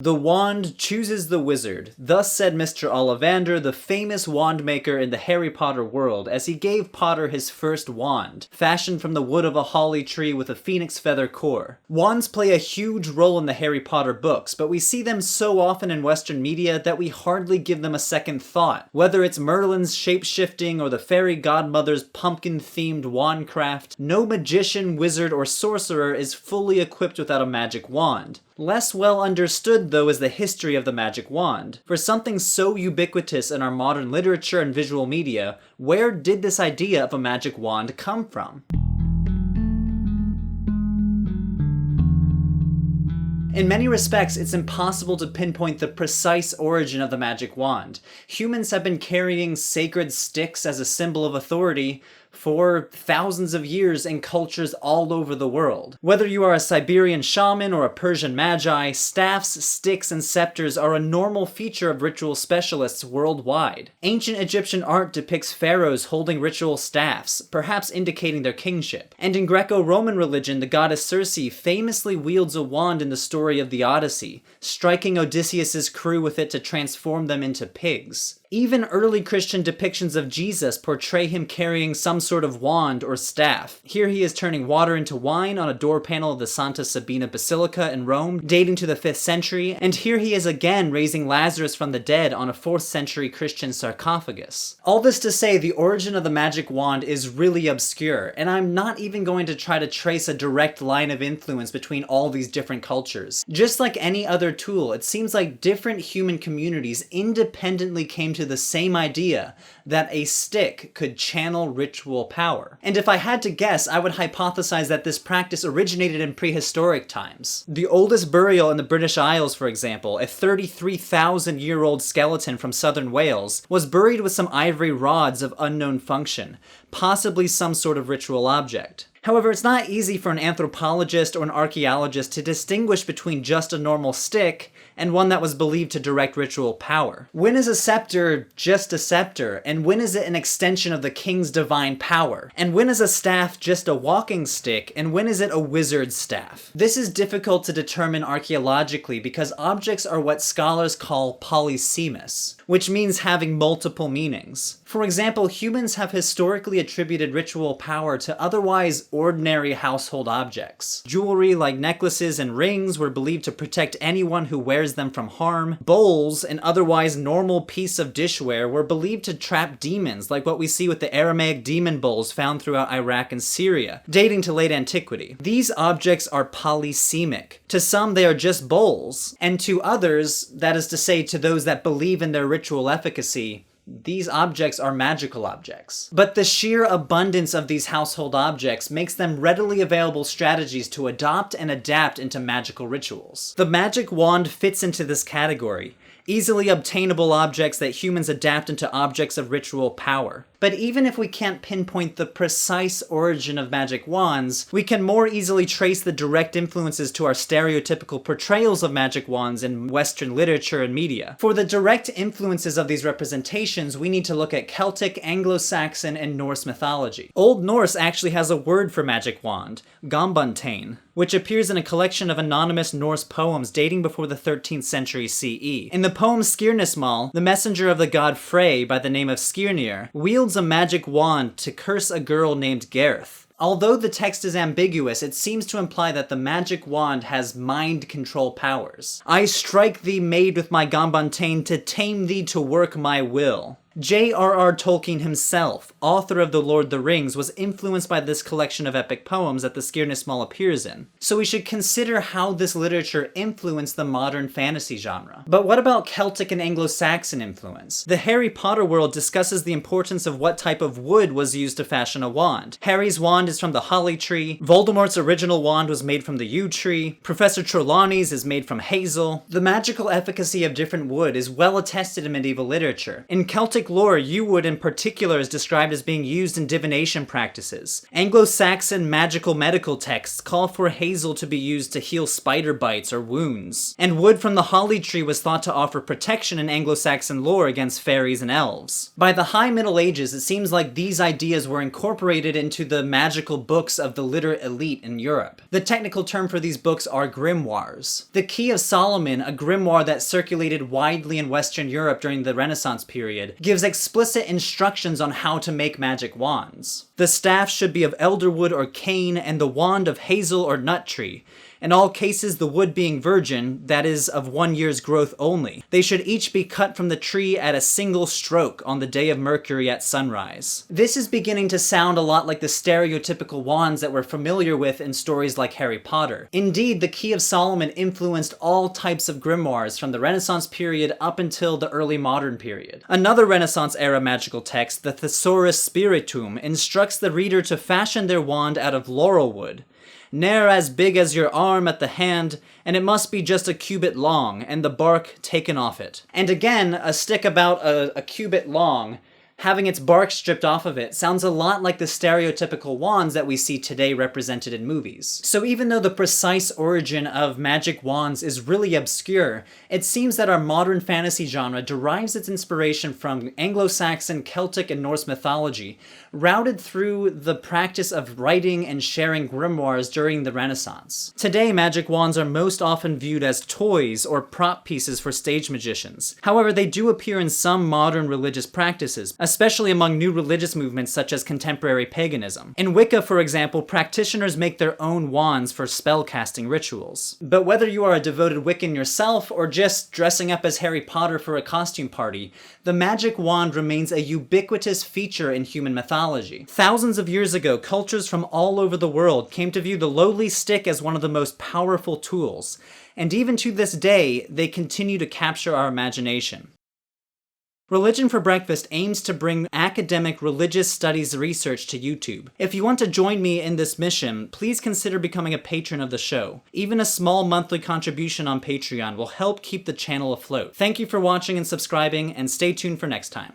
The wand chooses the wizard, thus said Mr. Ollivander, the famous wand maker in the Harry Potter world, as he gave Potter his first wand, fashioned from the wood of a holly tree with a phoenix feather core. Wands play a huge role in the Harry Potter books, but we see them so often in Western media that we hardly give them a second thought. Whether it's Merlin's shape-shifting or the fairy godmother's pumpkin-themed wandcraft, no magician, wizard, or sorcerer is fully equipped without a magic wand. Less well understood, though, is the history of the magic wand. For something so ubiquitous in our modern literature and visual media, where did this idea of a magic wand come from? In many respects, it's impossible to pinpoint the precise origin of the magic wand. Humans have been carrying sacred sticks as a symbol of authority for thousands of years in cultures all over the world. Whether you are a Siberian shaman or a Persian magi, staffs, sticks, and scepters are a normal feature of ritual specialists worldwide. Ancient Egyptian art depicts pharaohs holding ritual staffs, perhaps indicating their kingship. And in Greco-Roman religion, the goddess Circe famously wields a wand in the story of the Odyssey, striking Odysseus's crew with it to transform them into pigs. Even early Christian depictions of Jesus portray him carrying some sort of wand or staff. Here he is turning water into wine on a door panel of the Santa Sabina Basilica in Rome, dating to the 5th century, and here he is again raising Lazarus from the dead on a 4th century Christian sarcophagus. All this to say, the origin of the magic wand is really obscure, and I'm not even going to try to trace a direct line of influence between all these different cultures. Just like any other tool, it seems like different human communities independently came to the same idea that a stick could channel ritual power. And if I had to guess, I would hypothesize that this practice originated in prehistoric times. The oldest burial in the British Isles, for example, a 33,000-year-old skeleton from southern Wales, was buried with some ivory rods of unknown function, possibly some sort of ritual object. However, it's not easy for an anthropologist or an archaeologist to distinguish between just a normal stick and one that was believed to direct ritual power. When is a scepter just a scepter, and when is it an extension of the king's divine power? And when is a staff just a walking stick, and when is it a wizard's staff? This is difficult to determine archaeologically because objects are what scholars call polysemous, which means having multiple meanings. For example, humans have historically attributed ritual power to otherwise ordinary household objects. Jewelry like necklaces and rings were believed to protect anyone who wears them from harm. Bowls, an otherwise normal piece of dishware, were believed to trap demons, like what we see with the Aramaic demon bowls found throughout Iraq and Syria, dating to late antiquity. These objects are polysemic. To some, they are just bowls, and to others, that is to say, to those that believe in their ritual efficacy, these objects are magical objects. But the sheer abundance of these household objects makes them readily available strategies to adopt and adapt into magical rituals. The magic wand fits into this category, easily obtainable objects that humans adapt into objects of ritual power. But even if we can't pinpoint the precise origin of magic wands, we can more easily trace the direct influences to our stereotypical portrayals of magic wands in Western literature and media. For the direct influences of these representations, we need to look at Celtic, Anglo-Saxon, and Norse mythology. Old Norse actually has a word for magic wand, gambantane, which appears in a collection of anonymous Norse poems dating before the 13th century CE. In the poem Skirnismal, the messenger of the god Frey by the name of Skirnir wields a magic wand to curse a girl named Gareth. Although the text is ambiguous, it seems to imply that the magic wand has mind control powers. I strike thee, maid, with my gambantane to tame thee to work my will. J.R.R. Tolkien himself, author of The Lord of the Rings, was influenced by this collection of epic poems that the Skirnismal appears in. So we should consider how this literature influenced the modern fantasy genre. But what about Celtic and Anglo-Saxon influence? The Harry Potter world discusses the importance of what type of wood was used to fashion a wand. Harry's wand is from the holly tree, Voldemort's original wand was made from the yew tree, Professor Trelawney's is made from hazel. The magical efficacy of different wood is well attested in medieval literature. In Celtic Celtic lore, yew wood in particular is described as being used in divination practices. Anglo-Saxon magical medical texts call for hazel to be used to heal spider bites or wounds. And wood from the holly tree was thought to offer protection in Anglo-Saxon lore against fairies and elves. By the High Middle Ages, it seems like these ideas were incorporated into the magical books of the literate elite in Europe. The technical term for these books are grimoires. The Key of Solomon, a grimoire that circulated widely in Western Europe during the Renaissance period, gives explicit instructions on how to make magic wands. The staff should be of elderwood or cane, and the wand of hazel or nut tree. In all cases, the wood being virgin, that is, of 1 year's growth only. They should each be cut from the tree at a single stroke on the day of Mercury at sunrise. This is beginning to sound a lot like the stereotypical wands that we're familiar with in stories like Harry Potter. Indeed, the Key of Solomon influenced all types of grimoires from the Renaissance period up until the early modern period. Another Renaissance-era magical text, the Thesaurus Spiritum, instructs the reader to fashion their wand out of laurel wood. Ne'er as big as your arm at the hand, and it must be just a cubit long, and the bark taken off it. And again, a stick about a cubit long, having its bark stripped off of it, sounds a lot like the stereotypical wands that we see today represented in movies. So even though the precise origin of magic wands is really obscure, it seems that our modern fantasy genre derives its inspiration from Anglo-Saxon, Celtic, and Norse mythology, routed through the practice of writing and sharing grimoires during the Renaissance. Today, magic wands are most often viewed as toys or prop pieces for stage magicians. However, they do appear in some modern religious practices, especially among new religious movements such as contemporary paganism. In Wicca, for example, practitioners make their own wands for spell-casting rituals. But whether you are a devoted Wiccan yourself or just dressing up as Harry Potter for a costume party, the magic wand remains a ubiquitous feature in human mythology. Thousands of years ago, cultures from all over the world came to view the lowly stick as one of the most powerful tools, and even to this day, they continue to capture our imagination. Religion for Breakfast aims to bring academic religious studies research to YouTube. If you want to join me in this mission, please consider becoming a patron of the show. Even a small monthly contribution on Patreon will help keep the channel afloat. Thank you for watching and subscribing, and stay tuned for next time.